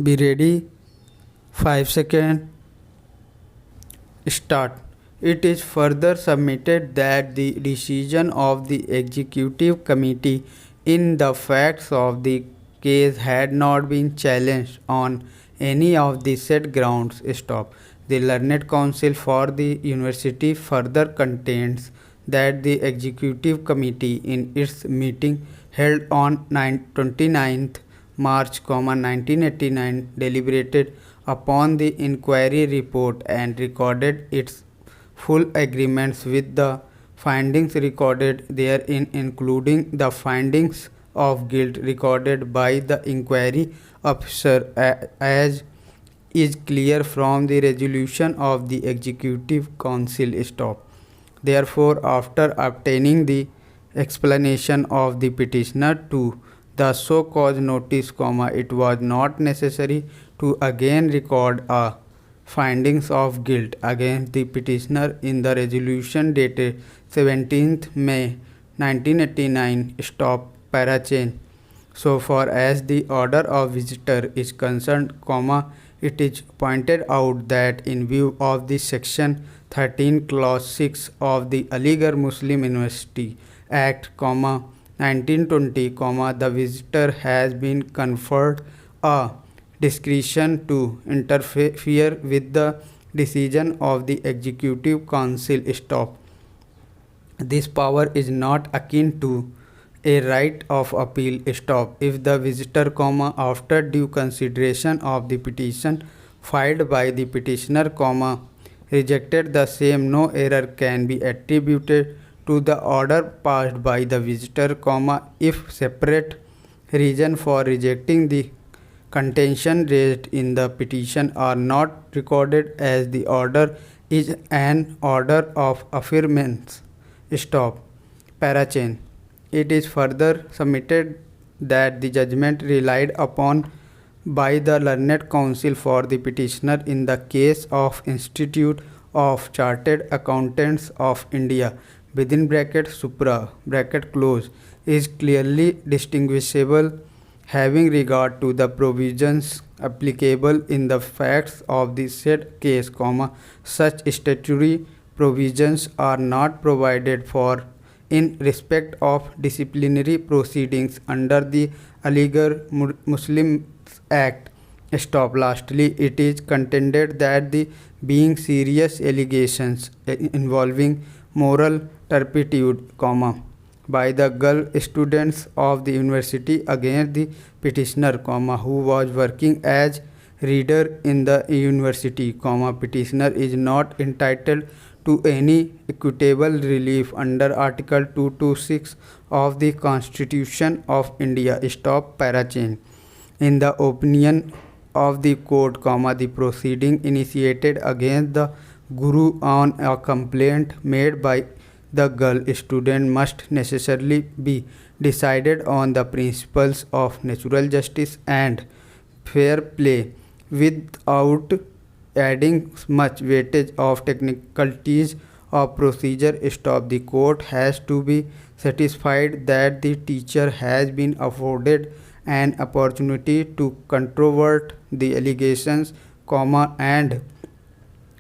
Be ready. 5 seconds. Start. It is further submitted that the decision of the executive committee in the facts of the case had not been challenged on any of the said grounds. Stop. The Learned Council for the University further contends that the executive committee in its meeting held on 29th March, 1989 deliberated upon the inquiry report and recorded its full agreements with the findings recorded therein, including the findings of guilt recorded by the inquiry officer, as is clear from the resolution of the Executive Council. Stop. Therefore, after obtaining the explanation of the petitioner to the so-called notice, it was not necessary to again record a findings of guilt against the petitioner in the resolution dated 17th May 1989. Stop. Parachain. So far as the order of visitor is concerned, it is pointed out that in view of the section 13 clause 6 of the Aligarh Muslim University Act, 1920, the visitor has been conferred a discretion to interfere with the decision of the Executive Council. Stop. This power is not akin to a right of appeal. Stop. If the visitor, after due consideration of the petition filed by the petitioner, rejected the same, no error can be attributed to the order passed by the visitor, if separate reason for rejecting the contention raised in the petition are not recorded, as the order is an order of affirmance. Stop. Parachain. It is further submitted that the judgment relied upon by the Learned Council for the petitioner in the case of Institute of Chartered Accountants of India (Supra) is clearly distinguishable, having regard to the provisions applicable in the facts of the said case, such statutory provisions are not provided for in respect of disciplinary proceedings under the Aligarh Muslim Act. Stop. Lastly, it is contended that the being serious allegations involving moral turpitude, by the girl students of the university against the petitioner, who was working as reader in the university, petitioner is not entitled to any equitable relief under Article 226 of the Constitution of India. Stop. Parachain. In the opinion of the court, the proceeding initiated against the Guru on a complaint made by the girl student must necessarily be decided on the principles of natural justice and fair play, without adding much weightage of technicalities of procedure. Stop. The court has to be satisfied that the teacher has been afforded an opportunity to controvert the allegations, and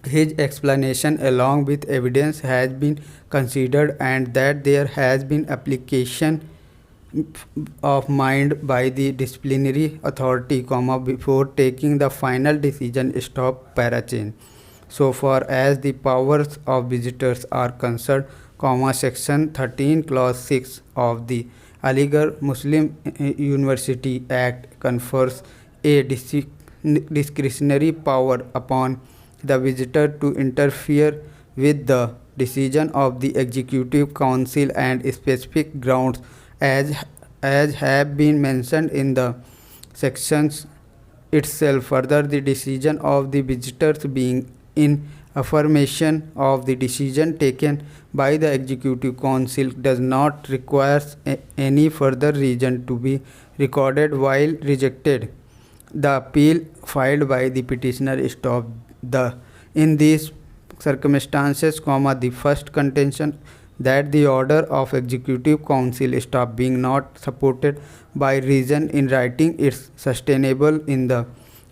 his explanation along with evidence has been considered, and that there has been application of mind by the disciplinary authority, before taking the final decision. Stop. Parachain. So far as the powers of visitors are concerned, section 13 clause 6 of the Aligarh Muslim University Act confers a discretionary power upon the visitor to interfere with the decision of the Executive Council and specific grounds as have been mentioned in the sections itself. Further, the decision of the visitors being in affirmation of the decision taken by the Executive Council does not require any further reason to be recorded while rejected the appeal filed by the petitioner. Stop. In these circumstances, the first contention that the order of Executive Council being not supported by reason in writing is sustainable in the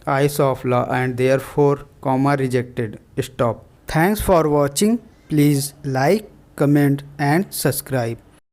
eyes of law and therefore comma rejected. Stop. Thanks for watching. Please like, comment and subscribe.